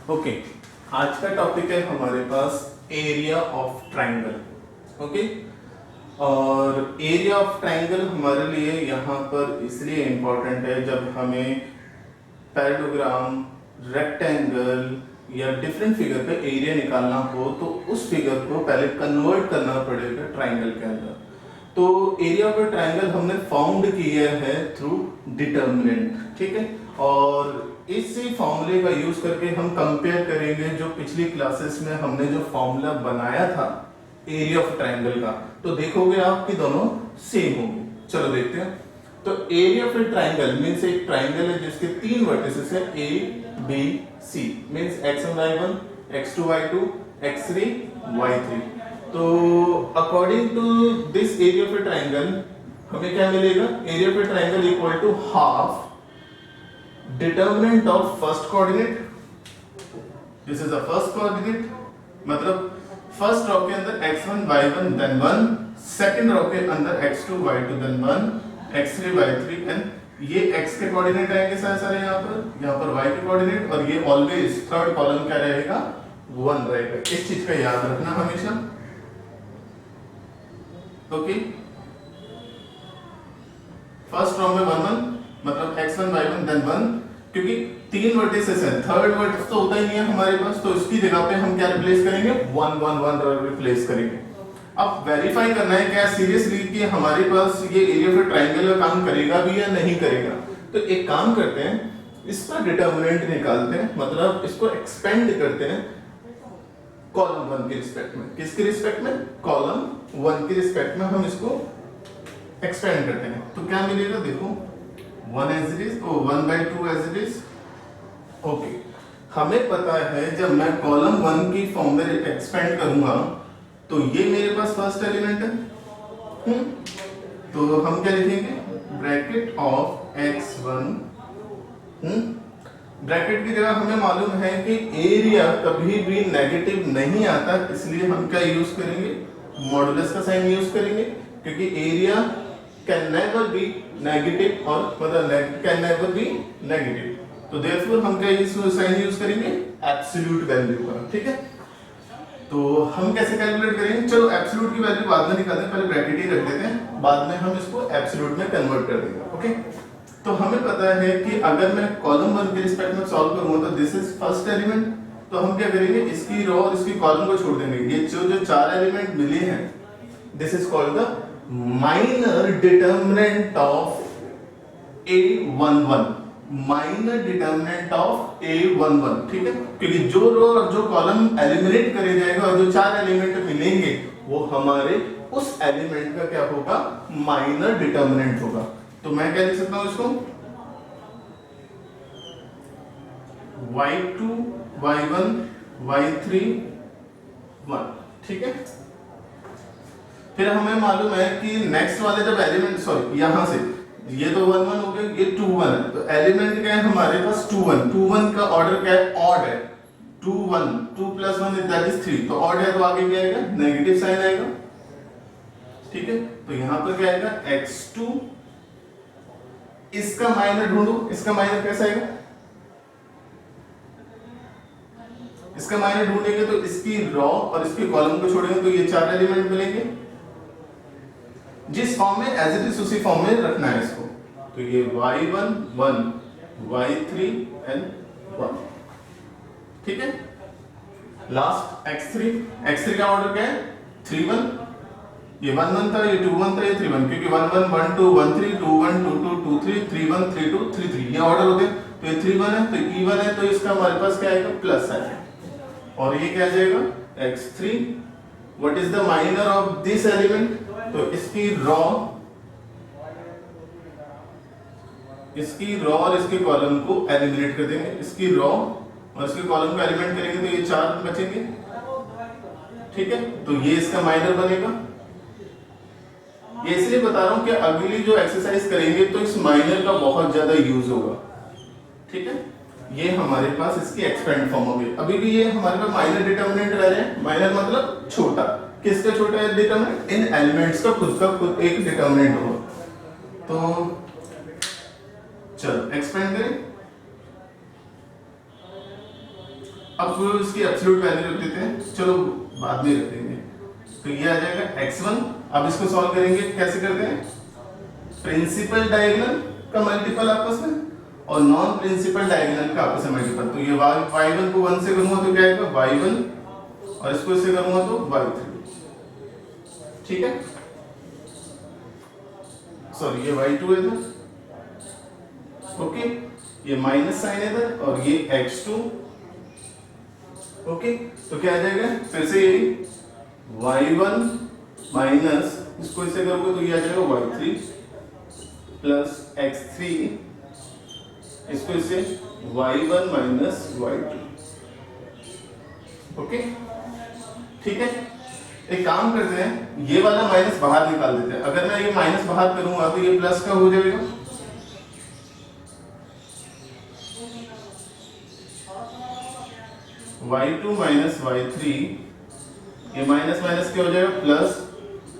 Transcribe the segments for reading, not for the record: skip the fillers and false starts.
Okay, आज का topic है हमारे पास एरिया ऑफ ट्राइंगल। ओके, और एरिया ऑफ ट्राइंगल हमारे लिए यहाँ पर इसलिए इम्पोर्टेंट है जब हमें पैरेललोग्राम, रेक्टेंगल या डिफरेंट फिगर पे एरिया निकालना हो तो उस फिगर को पहले कन्वर्ट करना पड़ेगा ट्राइंगल के अंदर। तो एरिया ऑफ ट्राइंगल हमने फाउंड किया है थ्रू डिटर्मिनेंट, ठीक है। और इसी फॉर्मूले का यूज करके हम कंपेयर करेंगे जो पिछली क्लासेस में हमने जो फॉर्मूला बनाया था एरिया ऑफ ट्राइंगल का, तो देखोगे आप कि दोनों सेम होंगे। चलो देखते हैं। तो एरिया ऑफ ट्राइंगल मींस एक ट्राइंगल है जिसके तीन वर्टिसेस है A B C, means x1 y1, x2 y2, x3 y3। तो according to this area of triangle हमें क्या मिलेगा? Area of triangle equal to half determinant of first coordinate, this is the first coordinate, मतलब first row के अंदर x1 y1 then 1, second row के अंदर x2 y2 then 1, x3 y3 and ये x के कोऑर्डिनेट आएंगे सारे यहाँ पर y के कोऑर्डिनेट, और ये ऑलवेज थर्ड कॉलम क्या रहेगा? 1 रहेगा। इस चीज का याद रखना हमेशा। ओके, फर्स्ट रो में 1 1 मतलब x1 y1 देन 1, क्योंकि तीन वर्टिसेस हैं, थर्ड वर्टिस तो होता ही नहीं है हमारे पास, तो इसकी जगह पे हम क्या रिप्लेस करेंगे? 1 1 1 रिप्लेस करेंगे। अब वेरीफाई करना है क्या सीरियसली कि हमारे पास ये एरिया ऑफ ट्राइंगल का काम करेगा भी या नहीं करेगा। तो एक काम करते हैं, इसका डिटर्मिनेंट निकालते हैं, मतलब इसको एक्सपेंड करते हैं कॉलम 1 के रिस्पेक्ट में। किसके रिस्पेक्ट में? कॉलम 1 के रिस्पेक्ट में हम इसको एक्सपेंड करते हैं। तो क्या मिलेगा? देखो 1 as it is, 1/2 as it is। Okay, हमें पता है जब मैं कॉलम 1 की फॉर्म में एक्सपेंड करूंगा तो ये मेरे पास फर्स्ट एलिमेंट है। तो हम क्या लिखेंगे? Bracket of x1। ब्रैकेट की जगह हमें मालूम है कि एरिया कभी भी नेगेटिव नहीं आता, इसलिए हम क्या यूज करेंगे? मॉडुलस का साइन यूज करेंगे, क्योंकि area can never be negative और मतलब कैन नेवर बी नेगेटिव। तो देयरफॉर हम क्या साइन यूज करेंगे? एब्सोल्यूट वैल्यू का, ठीक है। तो हम कैसे कैलकुलेट करेंगे? चलो एब्सोल्यूट की वैल्यू बाद में निकालते हैं, पहले ब्रैकेट ही रख देते हैं, बाद में हम इसको एब्सोल्यूट में कन्वर्ट कर देंगे। ओके, तो हमें पता है कि अगर मैं कॉलम 1 के रिस्पेक्ट में सॉल्व करूंगा तो दिस इज फर्स्ट एलिमेंट, तो हम क्या करेंगे? इसकी रो और इसकी कॉलम को छोड़ देंगे। ये जो चार एलिमेंट मिले हैं, this is called the minor determinant of A11, minor determinant of A11, ठीक है। क्योंकि जो रो और जो कॉलम एलिमिनेट करे जाएगा और जो चार एलिमेंट मिलेंगे वो हमारे उस एलिमेंट का क्या होगा? माइनर डिटर्मिनेंट होगा। तो मैं क्या लिख सकता हूं इसको? y2 y1 y3 1, ठीक है। फिर हमें मालूम है कि नेक्स्ट वाले जब एलिमेंट, सॉरी यहां से ये तो 1 1 हो गया, ये 2 1 है, तो एलिमेंट क्या है हमारे पास? 2 1। 2 1 का ऑर्डर क्या है? ऑड है। 2 1 2 + 1 दैट इज 3, तो ऑड है तो आगे क्या आएगा? नेगेटिव साइन आएगा, ठीक है। तो यहां पर क्या आएगा? x2, इसका माइनर ढूंढो, इसका माइनर कैसा आएगा? इसका माइनर ढूंढेंगे तो इसकी रो और इसकी कॉलम को छोड़ेंगे तो ये चार एलिमेंट मिलेंगे। जिस फॉर्म में एज इट इज उसी फॉर्म में रखना है इसको। तो ये y1 1 y3 एंड 1, ठीक है। लास्ट x3 का ऑर्डर क्या है? 3 1, ये 1 1 था, ये 2 1 था, ये 3 1, क्योंकि 1 1 1 2 1 3 2 1 2 2 2 3 3 1 3 2 3 3 ये ऑर्डर होते हैं। तो ये 3 1 है तो e1 है, तो इसका हमारे पास क्या आएगा? प्लस आएगा। और ये क्या आ जाएगा? x3। What is the minor of this element? तो इसकी रो और इसके कॉलम को एलिमिनेट कर देंगे। इसकी रो और इसके कॉलम को एलिमिनेट करेंगे तो ये चार बचेंगे, ठीक है। तो ये इसका माइनर बनेगा। ये इसलिए बता रहा हूं कि अगली जो एक्सरसाइज करेंगे तो इस माइनर का बहुत ज्यादा यूज होगा, ठीक है। ये हमारे पास इसकी एक्सपेंड फॉर्म हो गई। अभी भी ये हमारे पास माइनर डिटर्मिनेंट रह रहे हैं। माइनर मतलब छोटा। किसका छोटा है डिटर्मिनेंट? इन एलिमेंट्स का खुद एक डिटर्मिनेंट होगा। तो चलो एक्सपेंड करें। अब इसकी एब्सोल्यूट वैल्यू रख देते हैं, चलो बाद में रख देंगे। तो ये आ जाएगा x1। अब इसको सॉल्व करेंगे, कैसे करते हैं, प्रिंसिपल डायगोनल का मल्टीपल आपस में और नॉन प्रिंसिपल डायगोनल का आपस में मल्टीपल। तो ये y1 को 1 से करूंगा तो क्या आएगा y1 और इसको इससे करूंगा तो y3। ठीक है, सॉरी ये y2 है इधर, ओके, ये माइनस साइन है इधर और ये x2। ओके, तो क्या आ जाएगा फिर से यही y1 माइनस इसको इससे करोगे तो ये आ जाएगा y3 प्लस x3, इसको इससे y1 माइनस y2। ओके, ठीक है, एक काम करते हैं, ये वाला माइनस बाहर निकाल देते हैं। अगर मैं ये माइनस बाहर करूंगा तो ये प्लस का हो जाएगा, y2 माइनस y3, ये माइनस माइनस क्या हो जाएगा प्लस,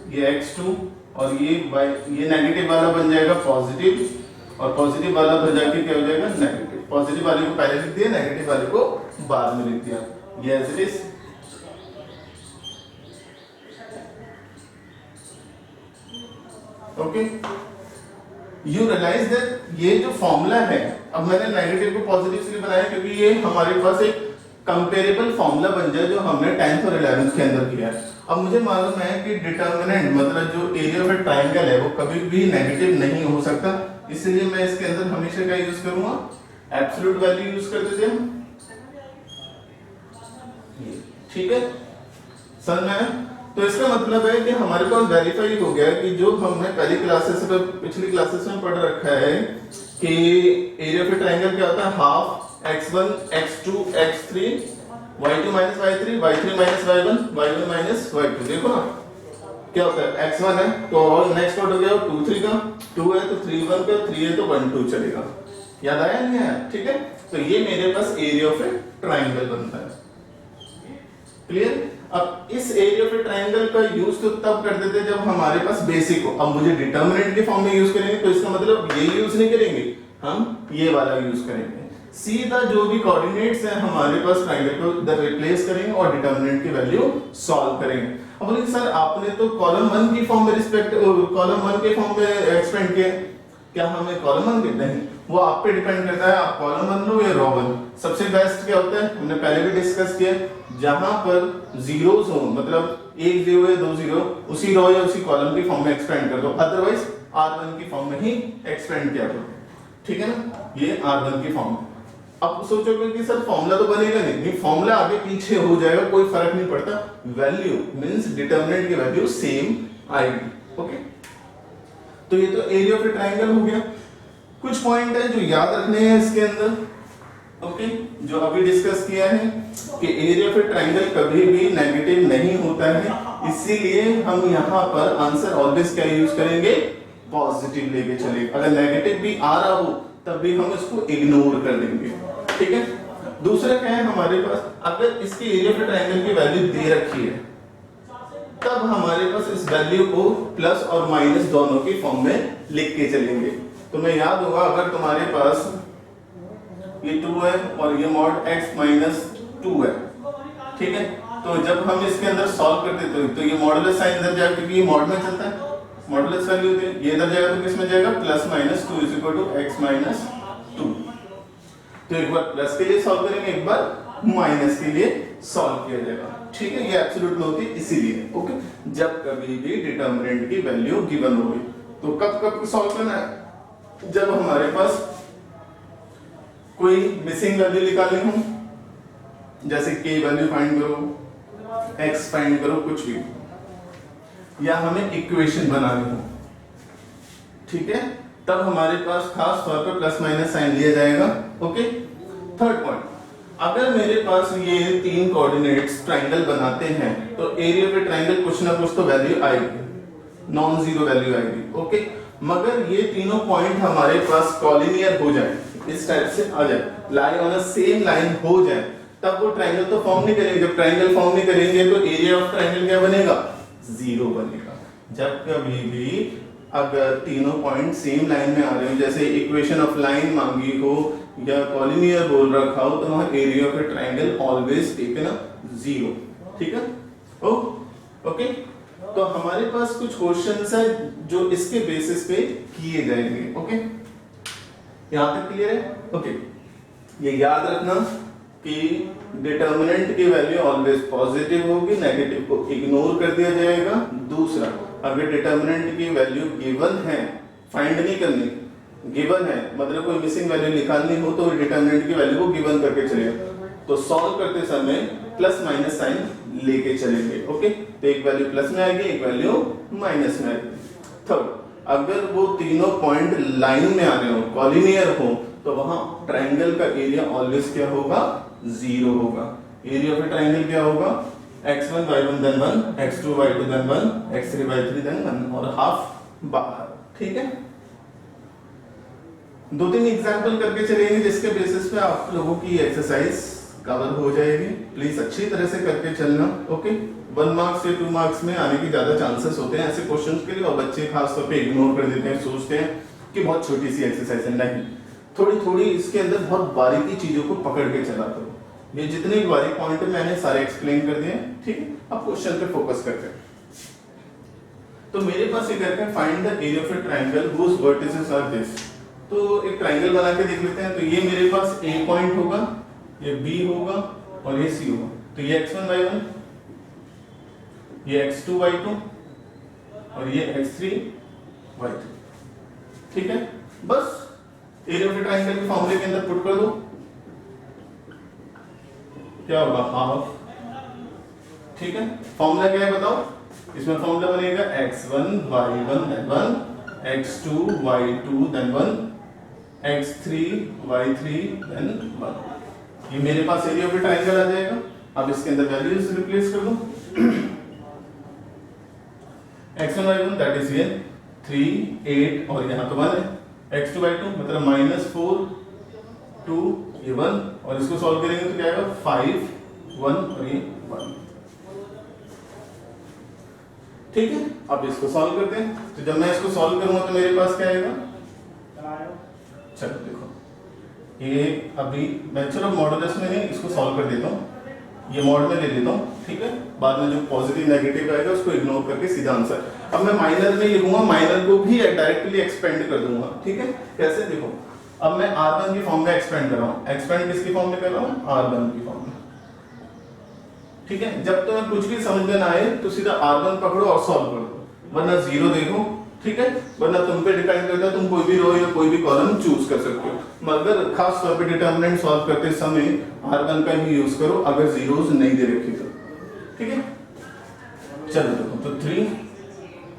ये x2 और ये नेगेटिव वाला बन जाएगा पॉजिटिव और पॉजिटिव वाला बन जाके क्या हो जाएगा नेगेटिव। पॉजिटिव वाले को पहले लिख दिया, नेगेटिव वाले को बाद में लिख दिया, ये as it is. Okay, you realise that ये जो फॉर्मूला है, अब मैंने नेगेटिव को पॉजिटिव इसलिए बनाया क्योंकि ये हमारे पास एक कंपेरेबल फॉर्मूला बन जाए जो हमने 10th और 11th के अंदर किया है। अब मुझे मालूम है कि डिटर्मिनेंट मतलब जो एरिया ऑफ ए ट्रायंगल है वो कभी भी नेगेटिव नहीं हो सकता, इसलिए मैं इसके अंदर हमेशा क्या यूज करूंगा, एब्सोल्यूट वैल्यू यूज करते थे हम। ठीक है सर, मैं तो इसका मतलब है कि हमारे पास वेरीफाई हो गया कि जो हमने पहली क्लासेस में पिछली क्लासेस में पढ़ रखा है कि एरिया ऑफ ए ट्रायंगल क्या होता है, half x1 x2 x3 y2 minus y3 y3 minus y1 y1 minus y2। देखो ना क्या होता है, x1 है तो और नेक्स्ट वर्ड हो गया 2 3 का, 2 है तो 3 1 का, 3 है तो 1 2 चलेगा। याद आया नहीं आया? ठीक है, तो ये मेरे पास एरिया ऑफ ए ट्रायंगल बनता है। क्लियर? अब इस एरिया ऑफ ए ट्रायंगल का यूज तो तब करते थे जब हमारे पास बेसिक हो। अब मुझे डिटरमिनेंट के फॉर्म में यूज करेंगे तो इसका मतलब ये यूज नहीं करेंगे, हम ये वाला यूज करेंगे। सीधा जो भी कोऑर्डिनेट्स हैं हमारे पास ट्रायंगल को इधर रिप्लेस करेंगे और डिटरमिनेंट की वैल्यू सॉल्व करेंगे। अब बोलेंगे सर आपने तो कॉलम 1 की फॉर्म में कॉलम 1 के फॉर्म में एक्सपेंड किया, क्या हमें कॉलम 1 के नहीं, वो आप पे डिपेंड करता है, आप कॉलम 1 लो या रो 1। सबसे बेस्ट क्या होता है, हमने पहले भी डिस्कस किया, जहां पर जीरोस हो मतलब एक जीरो या दो जीरो, उसी रो या उसी कॉलम की फॉर्म में एक्सपेंड कर दो, अदरवाइज R1 की फॉर्म में ही एक्सपेंड किया करो। ठीक है ना, ये R1 की फॉर्म। अब सोचोगे कि सर फॉर्मूला तो बनेगा नहीं, फॉर्मूला आगे पीछे हो जाएगा, कोई फर्क नहीं पड़ता, वैल्यू मींस डिटरमिनेंट की वैल्यू सेम आएगी। ओके, तो ये तो एरिया ऑफ ए ट्रायंगल हो गया। कुछ पॉइंट है जो याद रखने हैं इसके अंदर, ओके, जो अभी डिस्कस किया है कि एरिया ऑफ ए ट्रायंगल कभी भी नेगेटिव नहीं होता है, इसीलिए हम यहाँ पर आंसर ऑलवेज क्या यूज करेंगे, पॉजिटिव लेके चलेंगे। अगर नेगेटिव भी आ रहा हो तब भी हम इसको इग्नोर कर देंगे। ठीक है, दूसरा क्या है हमारे पास, अगर इसके एरिया ऑफ ए ट्रायंगल की वैल्यू दे रखी है तब हमारे पास इस वैल्यू को प्लस और माइनस दोनों की फॉर्म में लिख के चलेंगे। तो मैं याद होगा अगर तुम्हारे पास ये 2 है और ये मॉड x माइनस 2 है, ठीक है, तो जब हम इसके अंदर सॉल्व करते तो ये मॉडुलस साइन इधर जाएगा क्योंकि ये मॉड में चलता है, मॉडुलस वैल्यू होती है, ये इधर जाएगा तो किसमें जाएगा, plus minus 2 is equal to x minus 2। तो एक बार प्लस के लिए सॉल्व करेंगे, एक बार माइनस के लिए सॉल्व किया जाएगा। ठीक है, ये एब्सोल्यूट में होती है इसीलिए। ओके, जब कभी भी डिटरमिनेंट की वैल्यू गिवन होगी तो कब सॉल्व करना है, जब हमारे पास कोई मिसिंग वैल्यू निकालनी हो, जैसे k वैल्यू फाइंड करो, x फाइंड करो, कुछ भी, या हमें इक्वेशन बनानी हो, ठीक है, तब हमारे पास खास तौर पर प्लस माइनस साइन लिया जाएगा। ओके, थर्ड पॉइंट, अगर मेरे पास ये 3 कोऑर्डिनेट्स ट्रायंगल बनाते हैं तो एरिया ऑफ ए ट्रायंगल कुछ ना कुछ तो वैल्यू आएगी, नॉन जीरो वैल्यू आएगी। ओके, मगर ये तीनों पॉइंट हमारे पास कॉलिनियर हो जाए, इस टाइप से आ जाए, lie on a same line हो जाए, तब वो ट्रायंगल तो फॉर्म नहीं करेंगे। जब ट्रायंगल फॉर्म नहीं करेंगे तो एरिया ऑफ ट्रायंगल क्या बनेगा, जीरो बनेगा। जब कभी भी अगर तीनों पॉइंट सेम लाइन में आ रहे हो, जैसे इक्वेशन ऑफ लाइन मांगी हो या कॉलिनियर बोल रखा हो, तो वहां area of a triangle always taken a 0। ठीक है, ओके। तो हमारे पास कुछ क्वेश्चंस है जो इसके बेसिस पे किए जाएंगे। ओके, यहां तक क्लियर है? ओके, ये याद रखना कि डिटर्मिनेंट की वैल्यू ऑलवेज पॉजिटिव होगी, नेगेटिव को इग्नोर कर दिया जाएगा। दूसरा, अगर डिटर्मिनेंट की वैल्यू गिवन है, फाइंड नहीं करनी, गिवन है मतलब कोई मिसिंग वैल्यू निकालनी हो तो डिटर्मिनेंट की वैल्यू को गिवन करके चलेगा, तो सॉल्व करते समय प्लस माइनस साइन लेके चलेंगे। ओके, तो एक वैल्यू प्लस में आएगी, एक वैल्यू माइनस में आएगी। थर्ड, अगर वो तीनों पॉइंट लाइन में आ रहे हो, कॉलिनियर हो, तो वहां ट्राइंगल का एरिया ऑलवेज क्या होगा? 0 होगा। एरिया ऑफ ए ट्राइंगल क्या होगा? x1 y1 then 1, x2 y2 then 1, x3 y3 then 1 और हाफ बाहर। ठीक है, दो तीन एग्जांपल करके चलेंगे जिसके बेसिस पे आप लोगों की एक्सरसाइज कवर हो जाएगी। प्लीज अच्छी तरह से करके चलना। ओके, 1 मार्क्स से 2 मार्क्स में आने की ज्यादा चांसेस होते हैं ऐसे क्वेश्चंस के लिए, और बच्चे खास तौर पे इग्नोर कर देते हैं, सोचते हैं कि बहुत छोटी सी एक्सरसाइज है। नहीं, थोड़ी थोड़ी इसके अंदर बहुत बारीकी चीजों को पकड़ के चला करो। ये जितने भी बारीक पॉइंट मैंने सारे एक्सप्लेन कर दिए। ठीक है, अब क्वेश्चन पे फोकस करते हैं। तो मेरे पास ये कहते हैं find the area of a triangle whose vertices are this. तो एक ट्राइंगल बना के देख लेते हैं। तो ये मेरे पास ए पॉइंट होगा, ये बी होगा और ये सी होगा। तो ये x1 y1, ये x2 y2 और ये x3 y3। ठीक है, बस एरिया ऑफ ए ट्राइंगल के फॉर्मूले के अंदर पुट कर दो। क्या होगा? हाफ। ठीक है, फॉर्मूला क्या है बताओ? इसमें फॉर्मूला बनेगा x1 y1 then 1, x2 y2 then 1, x3 y3 then 1। ये मेरे पास एरिया ऑफ ए ट्राइंगल आ जाएगा। अब इसके अंदर वैल्यूज रिप्लेस कर दो। x1 y1 दैट इज ये 3 8 और यहां तो 1 है। x2 y2 मतलब -4 2 ये 1 और इसको सॉल्व करेंगे तो क्या आएगा? 5 1 और ये 1। ठीक है, अब इसको सॉल्व करते हैं। तो जब मैं इसको सॉल्व करूंगा तो मेरे पास क्या आएगा? चलो देखो, ये अभी मैं चलो मॉडुलस में नहीं, इसको सॉल्व कर देता हूँ, ये मॉड में ले लेता हूँ। ठीक है, बाद में जो पॉजिटिव नेगेटिव आएगा उसको इग्नोर करके सीधा आंसर। अब मैं माइनर में लिखूंगा, माइनर को भी डायरेक्टली एक्सपेंड कर दूंगा। ठीक है, कैसे? देखो, अब मैं r1 की फॉर्म में एक्सपेंड कर रहा हूँ। एक्सपेंड किसकी फॉर्म में कर रहा हूँ? r1 की फॉर्म में। ठीक है, जब तुम्हें कुछ भी समझ में ना आए तो सीधा r1 पकड़ो और सॉल्व कर दो, वरना 0 देखो। ठीक है, वरना तुम पे डिपेंड करता है, तुम कोई भी रो या कोई भी कॉलम चूज कर सकते हो, मगर खास तौर पे डिटरमिनेंट सॉल्व करते समय r1 का ही यूज करो अगर जीरोस नहीं दे रखी तो। ठीक है, चलो देखो, तो 3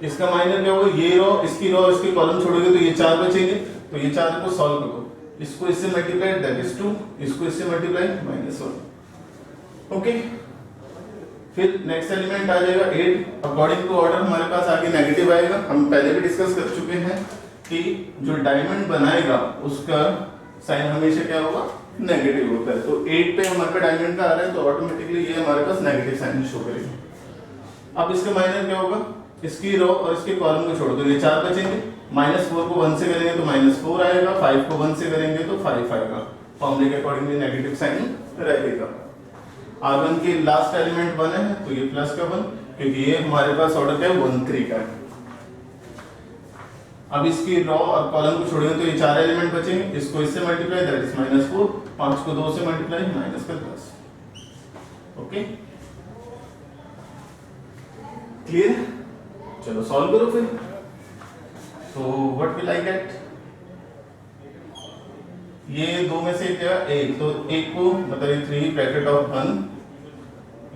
इसका माइनर क्या होगा? ये रो, इसकी रो, इसकी कॉलम छोड़ोगे तो ये 4 बचेंगे। तो ये 4 को सॉल्व करो, इसको इससे मल्टीप्लाई दैट इज 2, इसको इससे मल्टीप्लाई -1। ओके, फिर नेक्स्ट एलिमेंट आ जाएगा 8। अकॉर्डिंग टू ऑर्डर हमारे पास आगे नेगेटिव आएगा। हम पहले भी डिस्कस कर चुके हैं कि जो डायमंड बनाएगा उसका साइन हमेशा क्या होगा? नेगेटिव होता है। तो 8 पे हमारे पास डायमंड का आ रहा है तो ऑटोमेटिकली ये हमारे पास नेगेटिव साइन शो करेगा। अब इसका माइनस क्या होगा? इसकी रो और इसके कॉलम को छोड़ दो, ये 4 बचेंगे। -4 को 1 से करेंगे तो -4 आएगा, 5 को 1 से करेंगे तो 5 आएगा। फॉर्मूले के अकॉर्डिंगली नेगेटिव साइन रहेगा। r1 की लास्ट एलिमेंट 1 है तो ये प्लस का 1, क्योंकि ये हमारे पास ऑर्डर क्या है? 1 3 का है। अब इसकी रो और कॉलम को छोड़ेंगे तो ये 4 एलिमेंट बचेंगे। इसको इससे मल्टीप्लाई दैट इज -4, 5 को 2 से मल्टीप्लाई -10। Okay, clear? चलो सॉल्व करो फिर। तो व्हाट विल आई गेट? ये दो में से क्या? एक, तो एक को मतलब 3 ब्रैकेट ऑफ 1,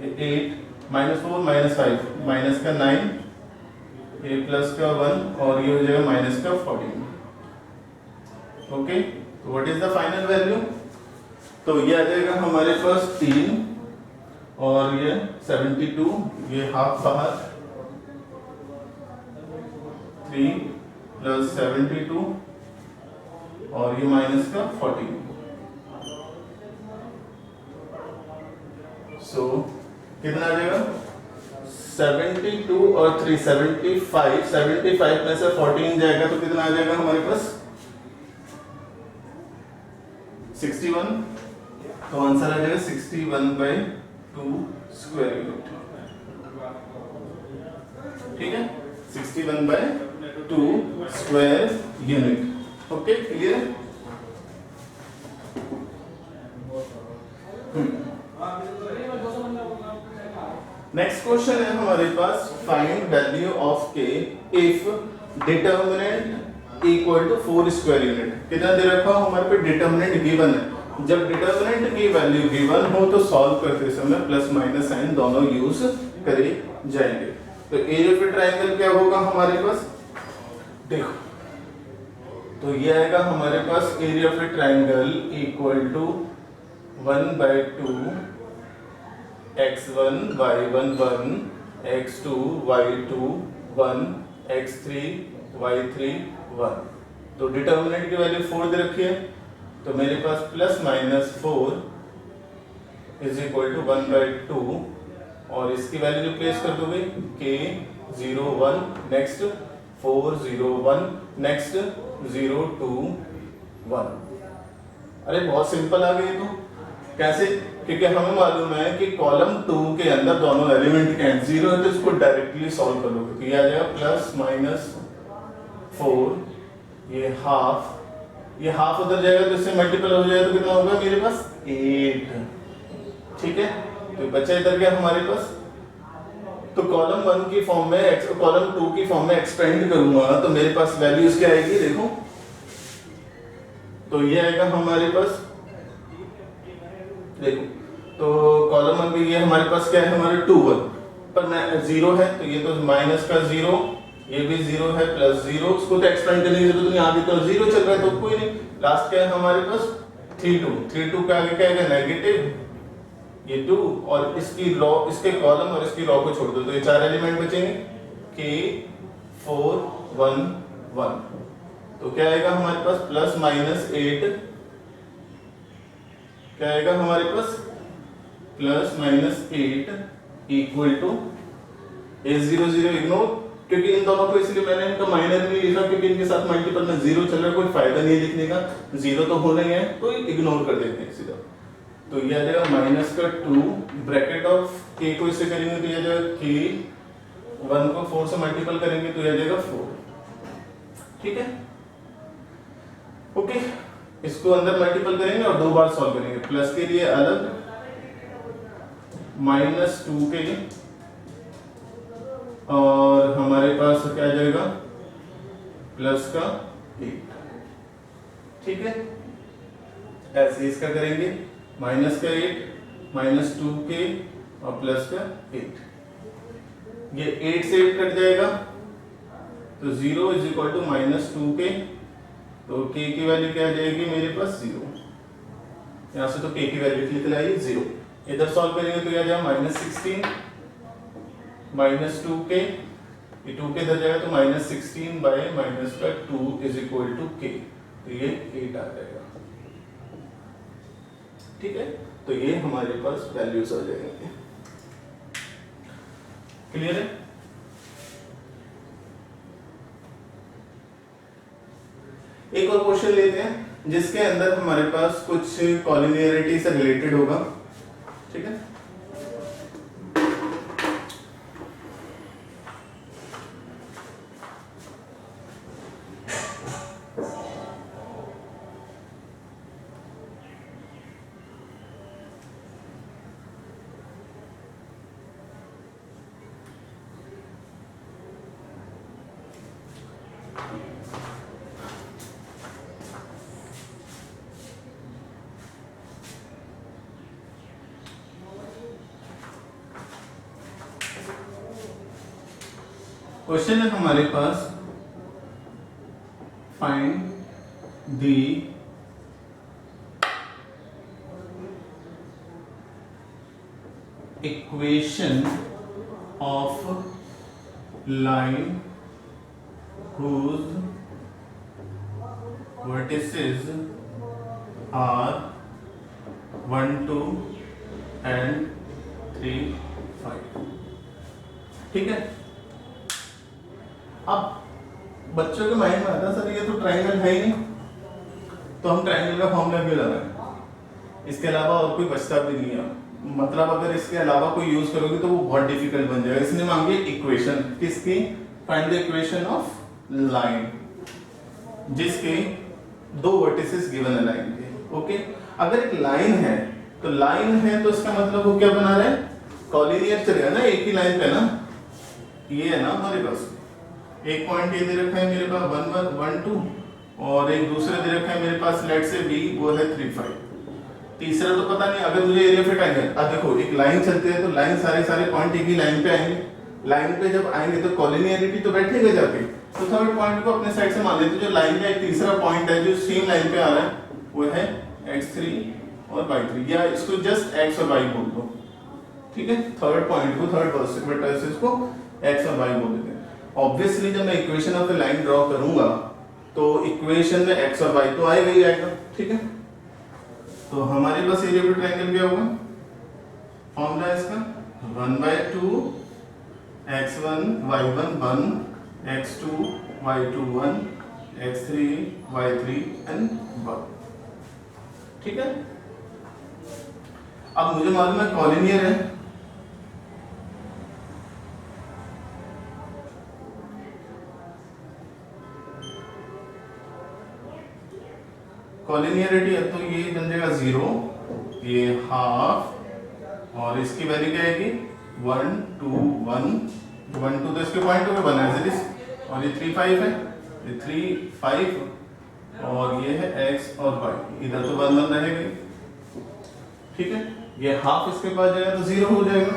ये 8 -4 -5 माइनस का 9, ये प्लस का 1 और ये हो जाएगा माइनस का 14। ओके, तो what is the final value? तो ये आ जाएगा हमारे पास 3 और ये 72, ये हाफ बाहर, 3 + 72 और ये माइनस का 14। सो कितना आ जाएगा? 72 और 3 75 में से 14 जाएगा तो कितना आ जाएगा हमारे पास 61। तो आंसर आ जाएगा 61/2 स्क्वायर यूनिट। ठीक है, 61/2 square unit. Okay, clear. Next question है हमारे पास, find value of k if determinant equal to 4 square unit. कितना दे रखा हो हमारे पे, डिटर्मिनेंट गिवन है। जब डिटर्मिनेंट की वैल्यू गिवन हो तो सॉल्व करते समय प्लस माइनस साइन दोनों यूज करे जाएंगे। तो एरिया ऑफ ट्रायंगल क्या होगा हमारे पास, देखो तो ये आएगा हमारे पास area of triangle equal to 1/2 x1 y1 1 x2 y2 1 x3 y3 1। तो डिटर्मिनेंट की वैल्यू 4 दे रखी है, तो मेरे पास plus minus 4 is equal to 1/2 और इसकी वैल्यू रिप्लेस कर दोगे k 0 1 नेक्स्ट 4 0 1 नेक्स्ट 0 2 1। अरे बहुत सिंपल आ गई। तो कैसे, क्योंकि हमें मालूम है कि कॉलम 2 के अंदर दोनों एलिमेंट के 0 है तो इसको डायरेक्टली सॉल्व कर लोगे। तो ये आ जाएगा प्लस माइनस 4, ये हाफ उधर जाएगा तो इससे मल्टीपल हो जाएगा तो कितना होगा मेरे पास 8। ठीक है, तो बचा इधर क्या हमारे पास, तो कॉलम 1 की फॉर्म में कॉलम 2 की फॉर्म में एक्सपेंड करूंगा तो मेरे पास वैल्यूज क्या आएगी, देखो तो ये आएगा हमारे पास, देखो तो कॉलम 1 में ये हमारे पास क्या है, हमारे 2 1 पर 0 है तो ये तो माइनस का 0, ये भी 0 है प्लस 0, उसको तो एक्सपेंड करने की जरूरत नहीं, आगे तो 0 चल रहा है तो कोई नहीं। लास्ट क्या है हमारे पास 3 2 के आगे क्या है नेगेटिव, ये 2 और इसकी रो, इसके कॉलम और इसकी रो को छोड़ दो तो ये 4 एलिमेंट बचेंगे k 4 1 1। तो क्या आएगा हमारे पास प्लस माइनस 8, क्या आएगा हमारे पास plus minus 8 equal to a 0 0 ignore, क्योंकि इन दोनों को इसलिए मैंने इनका माइनर नहीं लिखा क्योंकि इनके साथ मल्टीपल में 0 चल रहा है, कोई फायदा नहीं लिखने का, 0 तो होना ही है तो इग्नोर कर देते हैं सीधा। तो ये आ जाएगा माइनस का 2 ब्रैकेट ऑफ k को इससे करेंगे तो ये आ जाएगा k 1 को 4 से मल्टीपल करेंगे तो ये आ जाएगा 4। ठीक है, ओके इसको अंदर मल्टीपल करेंगे और 2 बार सॉल्व करेंगे, प्लस के लिए अलग माइनस 2 के लिए और हमारे पास क्या आ जाएगा प्लस का 8। ठीक है, ऐसे इसका करेंगे माइनस का 8 माइनस 2 के और प्लस का 8, ये 8 से 8 कट जाएगा तो 0 इज इक्वल टू माइनस 2 के, तो k की वैल्यू क्या आ जाएगी मेरे पास 0, यहां से तो k की वैल्यू निकल आई 0, इधर सॉल्व करेंगे तो क्या आ जाएगा माइनस 16 माइनस 2 के, ये 2 के इधर जाएगा तो माइनस 16 बाय माइनस का 2 इज इक्वल टू k, तो ये 8 आ जाएगा। ठीक है, तो ये हमारे पास वैल्यूज आ जाएंगे। क्लियर है। एक और क्वेश्चन लेते हैं जिसके अंदर हमारे पास कुछ कॉलिनियरिटी से रिलेटेड होगा। ठीक है, क्वेश्चन है हमारे पास, find the equation of line whose vertices are 1 2 and 3 5। ठीक है। अब बच्चों के माइंड में आता है सर ये तो ट्रायंगल है ही नहीं, तो हम ट्रायंगल का फॉर्मूला क्यों लगाएं, इसके अलावा और कोई बचता भी नहीं है। मतलब अगर इसके अलावा कोई यूज करोगे तो वो बहुत डिफिकल्ट बन जाएगा। इसने मांगी इक्वेशन किसकी, find the equation of line जिसके दो वर्टिसेस गिवन है लाइन के। ओके, अगर एक लाइन है तो लाइन है तो इसका मतलब वो क्या बना रहा है, कॉलिनियर चलेगा ना, एक ही लाइन पे ना। ये है ना हमारे पास एक पॉइंट ये दे रखा है मेरे पास 1 1 1 2 और एक दूसरा दे रखा है मेरे पास लेट से b वो है 3 5। तीसरा तो पता नहीं, अगर मुझे एरिया फिट आएगा। अब देखो एक लाइन चलती है तो लाइन सारे पॉइंट एक ही लाइन पे आएंगे, लाइन पे जब आएंगे तो कॉलिनियरिटी तो बैठेगा जाके। तो थर्ड पॉइंट को अपने साइड से मान लेते, जो लाइन का एक तीसरा पॉइंट है जो सेम लाइन पे आ रहा है वो है x3 और y3, या इसको जस्ट x और y बोल दो, ठीक है। थर्ड पॉइंट को थर्ड वर्टिसेस को x और y बोल देते हैं। ऑब्वियसली जब मैं equation of the line draw करूंगा तो इक्वेशन में x और y तो आएगा ही आएगा, ठीक है। तो हमारे पास एरिया ऑफ ट्रायंगल क्या होगा, फॉर्मूला इसका 1/2 x1 y1 1 x2 y2 1 x3 y3 and 1, ठीक है। अब मुझे मालूम है कॉलिनियर है, कॉलिनियरिटी है तो ये बन जाएगा 0, ये हाफ और इसकी वैल्यू क्या आएगी 1 2 1 1 2 तो इसके पॉइंट पे बना है और ये 3 5 है, ये 3 5 और ये है x और y, इधर तो 1 1 रहेगा, ठीक है। ये हाफ इसके पास जाएगा तो 0 हो जाएगा,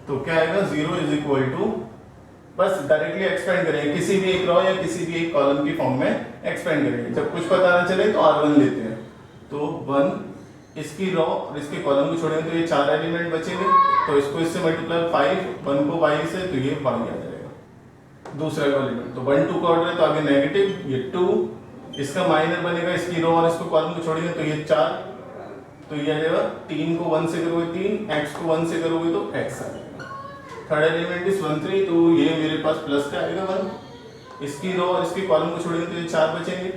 तो क्या आएगा 0 इज इक्वल टू, बस डायरेक्टली एक्सपेंड करेंगे किसी भी एक रो या किसी भी एक कॉलम की फॉर्म में एक्सपेंड करेंगे। जब कुछ पता ना चले तो R1 लेते हैं, तो 1 इसकी रो और इसके कॉलम को छोड़ेंगे तो ये 4 एलिमेंट बचेंगे, तो इसको इससे मल्टीप्लाई 5 1 को y से तो ये y आ जाएगा दूसरा एलिमेंट। तो 1 2 का ऑर्डर है तो आगे नेगेटिव, ये 2 इसका माइनर बनेगा, इसकी रो और इसको कॉलम को छोड़ेंगे तो ये 4, तो ये आ जाएगा 3 को 1 से करोगे 3, x को 1 से करोगे तो x आ जाएगा। थर्ड एलिमेंट इज 1 3, तो ये मेरे पास प्लस का आएगा 1, इसकी रो और इसके कॉलम को छोड़ेंगे तो ये 4 बचेंगे,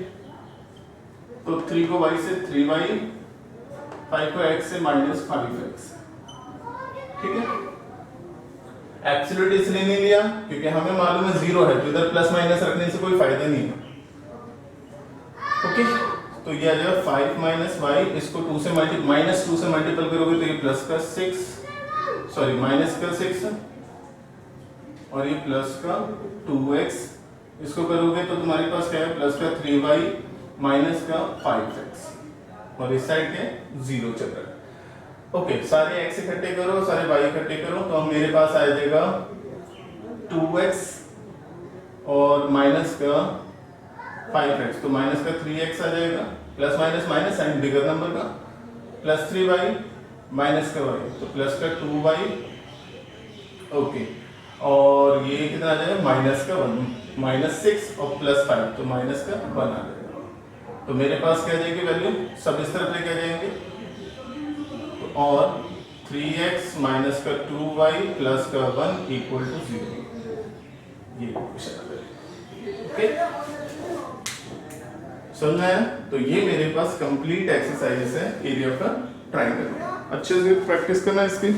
तो 3 को y से 3y, 5 को x से -5x, ठीक है। एब्सोल्यूट इसलिए नहीं लिया क्योंकि हमें मालूम है 0 है, तो इधर प्लस माइनस रखने से कोई फायदा नहीं है, ओके। तो ये आ जाएगा 5 - y, इसको 2 से मल्टीपल करोगे तो ये प्लस का 6, सॉरी माइनस का 6 और ये प्लस का 2x, इसको करोगे तो तुम्हारे पास क्या है प्लस का 3y माइनस का 5x और इस साइड के 0 चल रहा है, ओके। सारे x इकट्ठे करो, सारे y इकट्ठे करो, तो मेरे पास आ जाएगा 2x और माइनस का 5x, तो माइनस का 3x आ जाएगा, plus minus minus sign bigger number का, प्लस 3y माइनस का y, तो प्लस का 2y, ओके। और ये कितना आ जाएगा माइनस का 1 -6 और प्लस 5, तो माइनस का 1 आ जाएगा। तो मेरे पास क्या आ जाएगी वैल्यू, सब इस तरफ लेके आ जाएंगे, तो और 3x माइनस का 2y प्लस का 1 इक्वल टू 0, ये इक्वेशन आ जाएगी, ओके। समझ आया? तो ये मेरे पास कंप्लीट एक्सरसाइज है एरिया ऑफ अ ट्रायंगल। अच्छे से प्रैक्टिस करना इसकी।